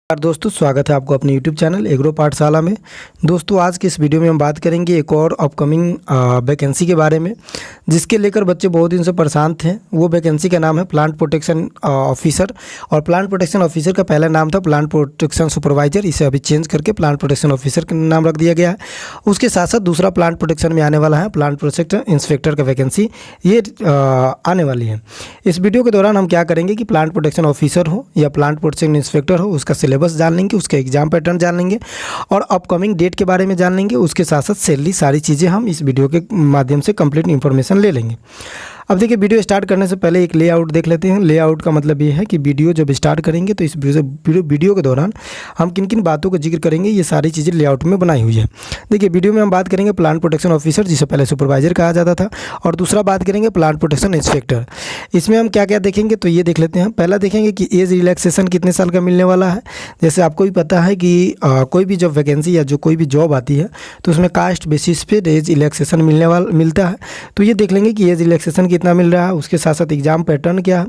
दोस्तों, स्वागत है आपको अपने YouTube चैनल एग्रो पाठशाला में। दोस्तों, आज की इस वीडियो में हम बात करेंगे एक और अपकमिंग वैकेंसी के बारे में, जिसके लेकर बच्चे बहुत दिन से परेशान थे। वो वैकेंसी का नाम है प्लांट प्रोटेक्शन ऑफिसर। और प्लांट प्रोटेक्शन ऑफिसर का पहला नाम था प्लांट प्रोटेक्शन सुपरवाइजर। इसे अभी चेंज करके प्लांट प्रोटेक्शन ऑफिसर का नाम रख दिया गया है। उसके साथ साथ दूसरा प्लांट प्रोटेक्शन में आने वाला है प्लांट प्रोटेक्शन इंस्पेक्टर का वैकेंसी, ये आने वाली है। इस वीडियो के दौरान हम क्या करेंगे कि प्लांट प्रोटेक्शन ऑफिसर हो या प्लांट प्रोटेक्शन इंस्पेक्टर हो, उसका सिलेबस जान लेंगे, उसका एग्जाम पैटर्न जान लेंगे और अपकमिंग डेट के बारे में जान लेंगे। उसके साथ साथ सैलरी, सारी चीज़ें हम इस वीडियो के माध्यम से कंप्लीट इन्फॉर्मेशन ले लेंगे। अब देखिए, वीडियो स्टार्ट करने से पहले एक लेआउट देख लेते हैं। लेआउट का मतलब ये है कि वीडियो जब स्टार्ट करेंगे तो इस वीडियो के दौरान हम किन किन बातों का जिक्र करेंगे, ये सारी चीज़ें लेआउट में बनाई हुई है। देखिए, वीडियो में हम बात करेंगे प्लांट प्रोटेक्शन ऑफिसर, जिसे पहले सुपरवाइजर कहा जाता था, और दूसरा बात करेंगे प्लांट प्रोटेक्शन इंस्पेक्टर। इसमें हम क्या क्या देखेंगे तो ये देख लेते हैं। पहला देखेंगे कि एज रिलैक्सेशन कितने साल का मिलने वाला है। जैसे आपको भी पता है कि कोई भी जब वैकेंसी या जो कोई भी जॉब आती है तो उसमें कास्ट बेसिस पे एज रिलैक्सेशन मिलता है। तो ये देख लेंगे कि एज रिलैक्सेशन कितना मिल रहा है। उसके साथ साथ एग्जाम पैटर्न क्या है।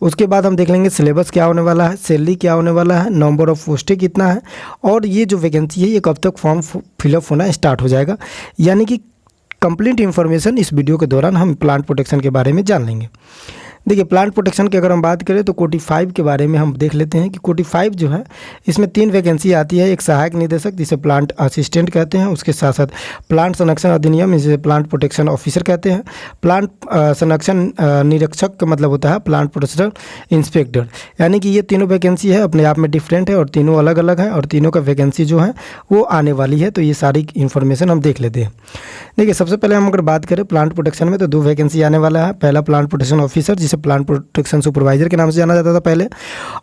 उसके बाद हम देख लेंगे सिलेबस क्या होने वाला है, सैलरी क्या होने वाला है, नंबर ऑफ पोस्टें कितना है, और ये जो वैकेंसी है ये कब तक फॉर्म फिलअप होना स्टार्ट हो जाएगा। यानी कि कंप्लीट इन्फॉर्मेशन इस वीडियो के दौरान हम प्लांट प्रोटेक्शन के बारे में जान लेंगे। देखिए, प्लांट प्रोटेक्शन की अगर हम बात करें तो कोटी 5 के बारे में हम देख लेते हैं कि कोटी 5 जो है इसमें 3 वैकेंसी आती है। एक सहायक निदेशक, जिसे प्लांट असिस्टेंट कहते हैं। उसके साथ साथ प्लांट संरक्षण अधिनियम, जिसे प्लांट प्रोटेक्शन ऑफिसर कहते हैं। प्लांट संरक्षण निरीक्षक का मतलब होता है प्लांट प्रोटेक्शन इंस्पेक्टर। यानी कि ये तीनों वैकेंसी है, अपने आप में डिफरेंट है और तीनों अलग अलग हैं, और तीनों का वैकेंसी जो है वो आने वाली है। तो ये सारी इन्फॉर्मेशन हम देख लेते हैं। देखिए, सबसे पहले हम अगर बात करें प्लांट प्रोटेक्शन में तो 2 वैकेंसी आने वाला है। पहला प्लांट प्रोटेक्शन ऑफिसर, जिसे प्लांट प्रोटेक्शन सुपरवाइजर के नाम से जाना जाता था पहले,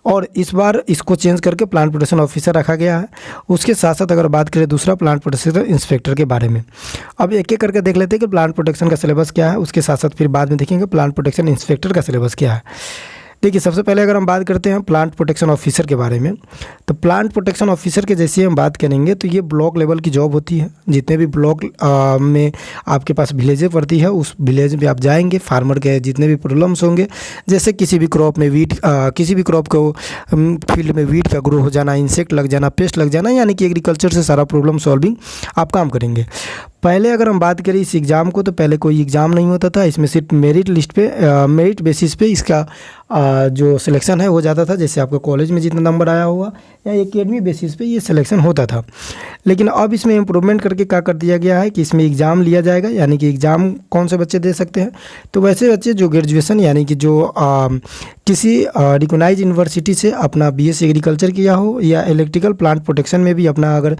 और इस बार इसको चेंज करके प्लांट प्रोटेक्शन ऑफिसर रखा गया है। उसके साथ साथ अगर बात करें दूसरा प्लांट प्रोटेक्शन इंस्पेक्टर के बारे में, अब एक एक करके देख लेते हैं कि प्लांट प्रोटेक्शन का सिलेबस क्या है। उसके साथ साथ फिर बाद में देखेंगे प्लांट प्रोटेक्शन इंस्पेक्टर का सिलेबस क्या है। देखिए, सबसे पहले अगर हम बात करते हैं प्लांट प्रोटेक्शन ऑफिसर के बारे में, तो प्लांट प्रोटेक्शन ऑफिसर के जैसे हम बात करेंगे तो ये ब्लॉक लेवल की जॉब होती है। जितने भी ब्लॉक में आपके पास विलेजें पड़ती है, उस विलेज में आप जाएंगे, फार्मर के जितने भी प्रॉब्लम्स होंगे, जैसे किसी भी क्रॉप में किसी भी क्रॉप को फील्ड में वीड का ग्रो हो जाना, इंसेक्ट लग जाना, पेस्ट लग जाना, यानी कि एग्रीकल्चर से सारा प्रॉब्लम सॉल्विंग आप काम करेंगे। पहले अगर हम बात करें इस एग्ज़ाम को, तो पहले कोई एग्ज़ाम नहीं होता था। इसमें सिर्फ मेरिट लिस्ट पे मेरिट बेसिस पे इसका जो सिलेक्शन है हो जाता था। जैसे आपका कॉलेज में जितना नंबर आया हुआ या एकेडमी बेसिस पे ये सिलेक्शन होता था। लेकिन अब इसमें इम्प्रूवमेंट करके क्या कर दिया गया है कि इसमें एग्ज़ाम लिया जाएगा। यानी कि एग्ज़ाम कौन से बच्चे दे सकते हैं, तो वैसे बच्चे जो ग्रेजुएशन, यानी कि जो किसी रिकॉग्नाइज यूनिवर्सिटी से अपना बीएससी एग्रीकल्चर किया हो, या इलेक्ट्रिकल प्लांट प्रोटेक्शन में भी अपना अगर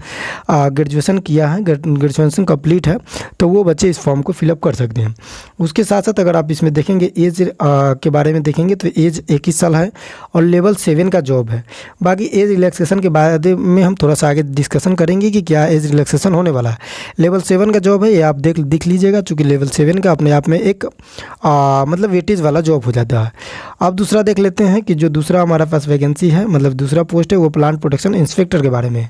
ग्रेजुएशन किया है, ग्रेजुएशन कंप्लीट है, तो वो बच्चे इस फॉर्म को फिलअप कर सकते हैं। उसके साथ साथ अगर आप इसमें देखेंगे एज के बारे में देखेंगे तो एज 21 साल है और लेवल 7 का जॉब है। बाकी एज रिलैक्सेशन के बाद में हम थोड़ा सा आगे डिस्कशन करेंगे कि क्या एज रिलैक्सेशन होने वाला है। लेवल 7 का जॉब है, ये आप देख लीजिएगा, चूँकि लेवल 7 का अपने आप में एक मतलब वेटेज वाला जॉब हो जाता है। अब दूसरा देख लेते हैं कि जो दूसरा हमारे पास वैकेंसी है, मतलब दूसरा पोस्ट है, वो प्लांट प्रोटेक्शन इंस्पेक्टर के बारे में है।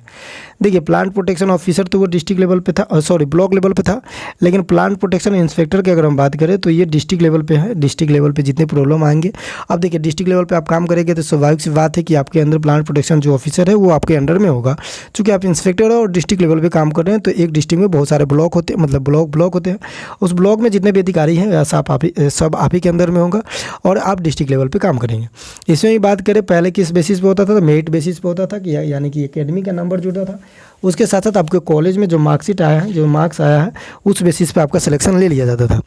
देखिए, प्लांट प्रोटेक्शन ऑफिसर तो वो डिस्ट्रिक्ट लेवल पे था, सॉरी ब्लॉक लेवल पे था, लेकिन प्लांट प्रोटेक्शन इंस्पेक्टर की अगर हम बात करें तो ये डिस्ट्रिक्ट लेवल पे है। डिस्ट्रिक्ट लेवल पे जितने प्रॉब्लम आएंगे, अब देखिए डिस्ट्रिक्ट लेवल पे आप काम करेंगे तो स्वाभाविक सी बात है कि आपके अंदर प्लांट प्रोटेक्शन जो ऑफिसर है वो आपके अंडर में होगा। चूँकि आप इंस्पेक्टर हो और डिस्ट्रिक्ट लेवल पे काम कर रहे हैं, तो एक डिस्ट्रिक्ट में बहुत सारे ब्लॉक होते हैं, मतलब ब्लॉक होते हैं। उस ब्लॉक में जितने भी अधिकारी हैं सब आप ही के अंदर में होगा और आप डिस्ट्रिक्ट लेवल पर काम करेंगे। इसमें ही बात करें, पहले किस बेसिस पे होता था, तो मेरिट बेसिस पे होता था कि यानी कि एकेडमी का नंबर जुड़ा था। उसके साथ साथ आपके कॉलेज में जो मार्कशीट आया है, जो मार्क्स आया है, उस बेसिस पे आपका सिलेक्शन ले लिया जाता था।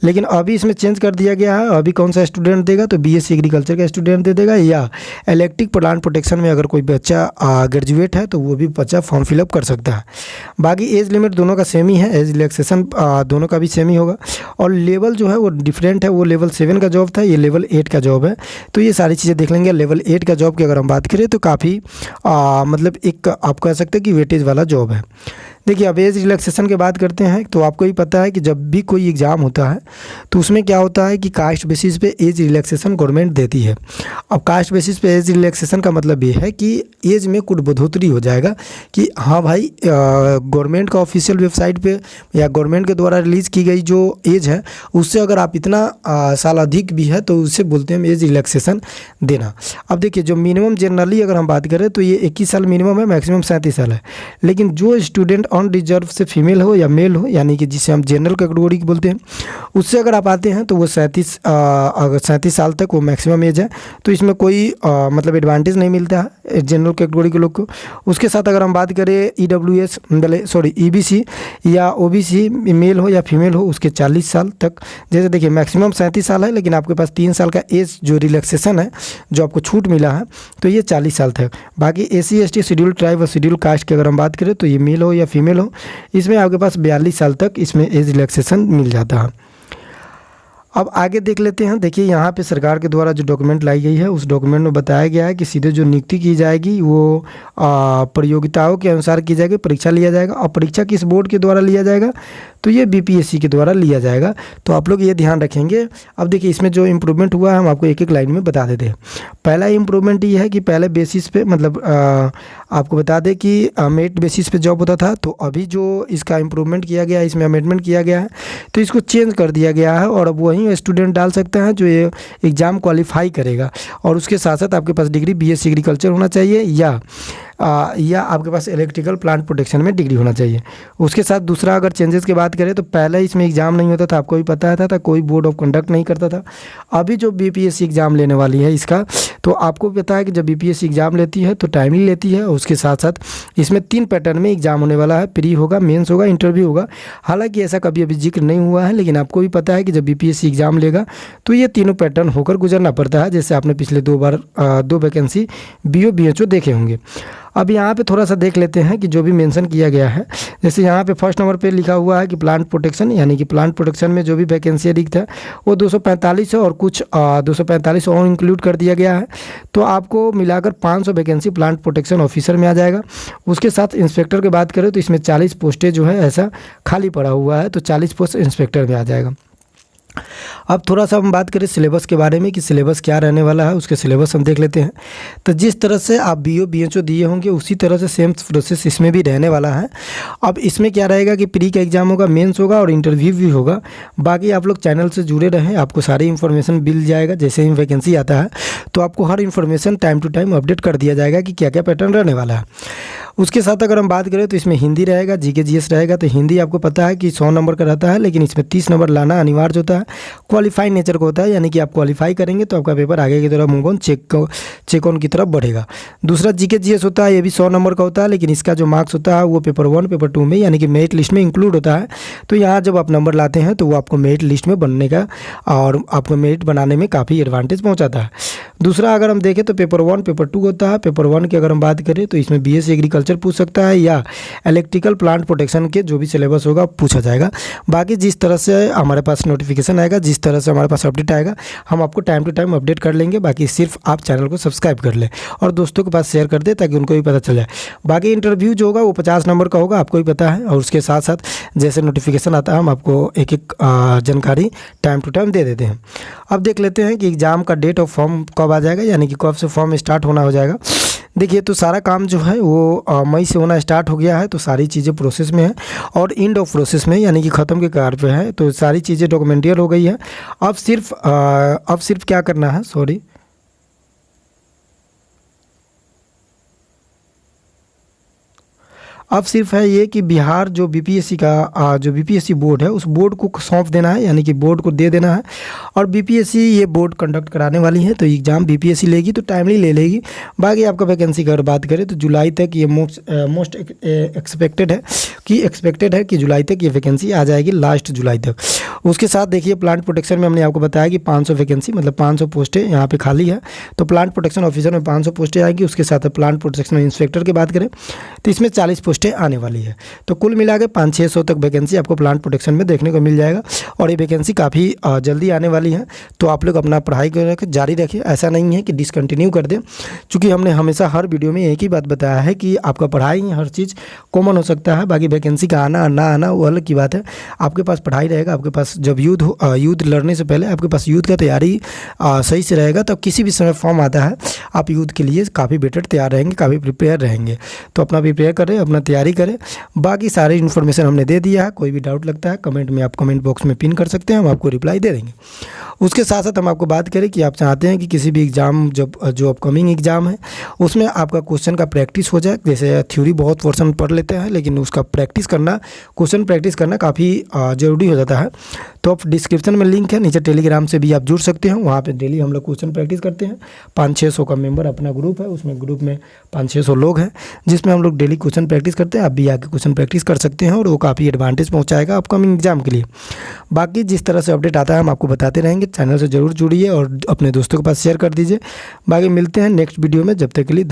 लेकिन अभी इसमें चेंज कर दिया गया है। अभी कौन सा स्टूडेंट देगा, तो बीएससी एग्रीकल्चर का स्टूडेंट दे देगा, या इलेक्ट्रिक प्लांट प्रोटेक्शन में अगर कोई बच्चा ग्रेजुएट है तो वो भी बच्चा फॉर्म फिलअप कर सकता है। बाकी एज लिमिट दोनों का सेम ही है, एज रिलैक्सेशन दोनों का भी सेम ही होगा, और लेवल जो है वो डिफरेंट है। वो लेवल 7 का जॉब था, ये लेवल 8 का जॉब है। तो ये सारी चीज़ें देख लेंगे। लेवल 8 का जॉब की अगर हम बात करें तो काफ़ी मतलब एक आप कह सकते हैं कि वेटेज वाला जॉब है। देखिए अब एज रिलैक्सेशन की बात करते हैं तो आपको ही पता है कि जब भी कोई एग्ज़ाम होता है तो उसमें क्या होता है कि कास्ट बेसिस पे एज रिलैक्सेशन गवर्नमेंट देती है। अब कास्ट बेसिस पे एज रिलैक्सेशन का मतलब ये है कि एज में कुछ बढ़ोतरी हो जाएगा कि हाँ भाई गवर्नमेंट का ऑफिशियल वेबसाइट पे या गवर्नमेंट के द्वारा रिलीज़ की गई जो एज है उससे अगर आप इतना साल अधिक भी है तो उससे बोलते हैं एज रिलैक्सेशन देना। अब देखिए जो मिनिमम जनरली अगर हम बात करें तो ये 21 साल मिनिमम है, मैक्सिमम 37 साल है। लेकिन जो स्टूडेंट ऑन रिजर्व से फीमेल हो या मेल हो यानी कि जिसे हम जनरल कैटेगरी बोलते हैं उससे अगर आप आते हैं तो वो 37 साल तक वो मैक्सिमम एज है। तो इसमें कोई मतलब एडवांटेज नहीं मिलता है जनरल कैटेगरी के लोग को। उसके साथ अगर हम बात करें EWS EBC या OBC मेल हो या फीमेल हो उसके 40 साल तक। जैसे देखिए मैक्सिमम 37 साल है लेकिन आपके पास 3 साल का एज जो रिलैक्सेशन है जो आपको छूट मिला है तो ये 40 साल तक। बाकी SC ST शेड्यूल ट्राइब और शेड्यूल कास्ट की अगर हम बात करें तो ये मेल हो या फीमेल हो इसमें आपके पास 42 साल तक इसमें एज रिलैक्सेशन मिल जाता है। अब आगे देख लेते हैं। देखिए यहाँ पे सरकार के द्वारा जो डॉक्यूमेंट लाई गई है उस डॉक्यूमेंट में बताया गया है कि सीधे जो नियुक्ति की जाएगी वो प्रतियोगिताओं के अनुसार की जाएगी, परीक्षा लिया जाएगा। और परीक्षा किस बोर्ड के द्वारा लिया जाएगा तो ये BPSC के द्वारा लिया जाएगा। तो आप लोग ये ध्यान रखेंगे। अब देखिए इसमें जो इम्प्रूवमेंट हुआ है हम आपको एक एक लाइन में बता देते हैं। पहला इम्प्रूवमेंट ये है कि पहले बेसिस पे मतलब आपको बता दें कि मेरिट बेसिस पे जॉब होता था, तो अभी जो इसका इम्प्रूवमेंट किया गया है इसमें अमेंडमेंट किया गया है तो इसको चेंज कर दिया गया है और अब वही स्टूडेंट डाल सकते हैं जो ये एग्ज़ाम क्वालिफाई करेगा। और उसके साथ साथ आपके पास डिग्री BSc एग्रीकल्चर होना चाहिए या आपके पास इलेक्ट्रिकल प्लांट प्रोटेक्शन में डिग्री होना चाहिए। उसके साथ दूसरा अगर चेंजेस की बात करें तो पहले इसमें एग्ज़ाम नहीं होता था, आपको भी पता था कोई बोर्ड ऑफ कंडक्ट नहीं करता था। अभी जो BPSC एग्ज़ाम लेने वाली है इसका तो आपको पता है कि जब BPSC एग्ज़ाम लेती है तो टाइमली लेती है। उसके साथ साथ इसमें 3 पैटर्न में एग्ज़ाम होने वाला है, प्री होगा, मेंस होगा, इंटरव्यू होगा। हालांकि ऐसा कभी अभी जिक्र नहीं हुआ है लेकिन आपको भी पता है कि जब BPSC एग्ज़ाम लेगा तो ये तीनों पैटर्न होकर गुजरना पड़ता है। जैसे आपने पिछले 2 बार 2 वैकेंसी BO BHO देखे होंगे। अब यहाँ पे थोड़ा सा देख लेते हैं कि जो भी मेंशन किया गया है। जैसे यहाँ पे फर्स्ट नंबर पे लिखा हुआ है कि प्लांट प्रोटेक्शन यानी कि प्लांट प्रोटेक्शन में जो भी वैकेंसी रिक्त है वो 245 है और कुछ 245 और इंक्लूड कर दिया गया है। तो आपको मिलाकर 500 वैकेंसी प्लांट प्रोटेक्शन ऑफिसर में आ जाएगा। उसके साथ इंस्पेक्टर की बात करें तो इसमें 40 पोस्टें जो है ऐसा खाली पड़ा हुआ है तो 40 पोस्ट इंस्पेक्टर में आ जाएगा। अब थोड़ा सा हम बात करें सिलेबस के बारे में कि सिलेबस क्या रहने वाला है, उसके सिलेबस हम देख लेते हैं। तो जिस तरह से आप BO BHO दिए होंगे उसी तरह से सेम प्रोसेस इसमें भी रहने वाला है। अब इसमें क्या रहेगा कि प्री का एग्ज़ाम होगा, मेंस होगा और इंटरव्यू भी होगा। बाकी आप लोग चैनल से जुड़े रहें, आपको सारी इन्फॉर्मेशन मिल जाएगा। जैसे ही वैकेंसी आता है तो आपको हर information time to time update कर दिया जाएगा कि क्या क्या पैटर्न रहने वाला है। उसके साथ अगर हम बात करें तो इसमें हिंदी रहेगा, GK GS रहेगा। तो हिंदी आपको पता है कि 100 नंबर का रहता है लेकिन इसमें 30 नंबर लाना अनिवार्य होता है। क्वालिफाई नेचर का होता है यानी कि आप क्वालिफाई करेंगे तो आपका पेपर आगे की तरफ मूव ऑन चेक ऑन की तरफ बढ़ेगा। दूसरा GK GS होता है, ये भी 100 नंबर का होता है लेकिन इसका जो मार्क्स होता है वो पेपर 1 पेपर 2 में यानी कि मेरिट लिस्ट में इंक्लूड होता है। तो यहाँ जब आप नंबर लाते हैं तो वो आपको मेरिट लिस्ट में बनने का और आपको मेरिट बनाने में काफ़ी एडवांटेज पहुँचाता है। दूसरा अगर हम देखें तो पेपर 1 पेपर 2 होता है। पेपर 1 की अगर हम बात करें तो इसमें BSc एग्रीकल्चर पूछ सकता है या इलेक्ट्रिकल प्लांट प्रोटेक्शन के जो भी सिलेबस होगा पूछा जाएगा। बाकी जिस तरह से हमारे पास नोटिफिकेशन आएगा, जिस तरह से हमारे पास अपडेट आएगा हम आपको टाइम टू टाइम अपडेट कर लेंगे। बाकी सिर्फ आप चैनल को सब्सक्राइब कर लें और दोस्तों के पास शेयर कर दें ताकि उनको भी पता चल जाए। बाकी इंटरव्यू जो होगा वो 50 नंबर का होगा, आपको भी पता है। और उसके साथ साथ जैसे नोटिफिकेशन आता है हम आपको एक एक जानकारी टाइम टू टाइम दे देते हैं। अब देख लेते हैं कि एग्ज़ाम का डेट ऑफ फॉर्म कब आ जाएगा यानी कि कब से फॉर्म स्टार्ट होना हो जाएगा। देखिए तो सारा काम जो है वो मई से होना स्टार्ट हो गया है। तो सारी चीज़ें प्रोसेस में है और एंड ऑफ प्रोसेस में यानी कि ख़त्म के कार पे है। तो सारी चीज़ें डॉक्यूमेंटियल हो गई है। अब सिर्फ क्या करना है, सॉरी, अब सिर्फ है ये कि बिहार जो BPSC का जो BPSC बोर्ड है उस बोर्ड को सौंप देना है यानी कि बोर्ड को दे देना है। और BPSC ये बोर्ड कंडक्ट कराने वाली है तो एग्ज़ाम BPSC लेगी तो टाइमली ले लेगी। बाकी आपका वैकेंसी की अगर बात करें तो जुलाई तक ये मोस्ट एक्सपेक्टेड है कि जुलाई तक ये वैकेंसी आ जाएगी, लास्ट जुलाई तक। उसके साथ देखिए प्लांट प्रोटेक्शन में हमने आपको बताया कि 500 वैकेंसी मतलब 500 पोस्टें यहाँ पे खाली है। तो प्लांट प्रोटेक्शन ऑफिसर में 500 पोस्टें आएगी। उसके साथ प्लांट प्रोटेक्शन इंस्पेक्टर की बात करें तो इसमें 40 पोस्टें पोस्टें आने वाली है। तो कुल मिला के 500-600 तक वैकेंसी आपको प्लांट प्रोटेक्शन में देखने को मिल जाएगा और ये वैकेंसी काफ़ी जल्दी आने वाली है। तो आप लोग अपना पढ़ाई जारी रखिए, ऐसा नहीं है कि डिसकंटिन्यू कर दें, क्योंकि हमने हमेशा हर वीडियो में एक ही बात बताया है कि आपका पढ़ाई हर चीज़ कॉमन हो सकता है, बाकी वैकेंसी का आना ना आना वो अलग की बात है। आपके पास पढ़ाई रहेगा, आपके पास जब युद्ध लड़ने से पहले आपके पास युद्ध का तैयारी सही से रहेगा, तब किसी भी समय फॉर्म आता है आप युद्ध के लिए काफ़ी बेटर तैयार रहेंगे, काफ़ी प्रिपेयर रहेंगे। तो अपना प्रिपेयर करें, अपना तैयारी करें। बाकी सारी इन्फॉर्मेशन हमने दे दिया है। कोई भी डाउट लगता है कमेंट में, आप कमेंट बॉक्स में पिन कर सकते हैं, हम आपको रिप्लाई दे देंगे। उसके साथ साथ हम आपको बात करें कि आप चाहते हैं कि किसी भी एग्ज़ाम जो अपकमिंग एग्ज़ाम है उसमें आपका क्वेश्चन का प्रैक्टिस हो जाए। जैसे थ्योरी बहुत पोर्शन पढ़ लेते हैं, लेकिन उसका प्रैक्टिस करना, क्वेश्चन प्रैक्टिस करना काफ़ी ज़रूरी हो जाता है। तो आप डिस्क्रिप्शन में लिंक है, नीचे टेलीग्राम से भी आप जुड़ सकते हैं। वहाँ पे डेली हम लोग क्वेश्चन प्रैक्टिस करते हैं। 500-600 का मेंबर अपना ग्रुप है, उसमें ग्रुप में 500-600 लोग हैं, जिसमें हम लोग डेली क्वेश्चन प्रैक्टिस करते हैं। आप भी आके क्वेश्चन प्रैक्टिस कर सकते हैं और वो काफ़ी एडवांटेज पहुँचाएगा अपकमिंग एग्जाम के लिए। बाकी जिस तरह से अपडेट आता है हम आपको बताते रहेंगे। चैनल से ज़रूर जुड़िए और अपने दोस्तों के पास शेयर कर दीजिए। बाकी मिलते हैं नेक्स्ट वीडियो में, जब तक के लिए धन्यवाद।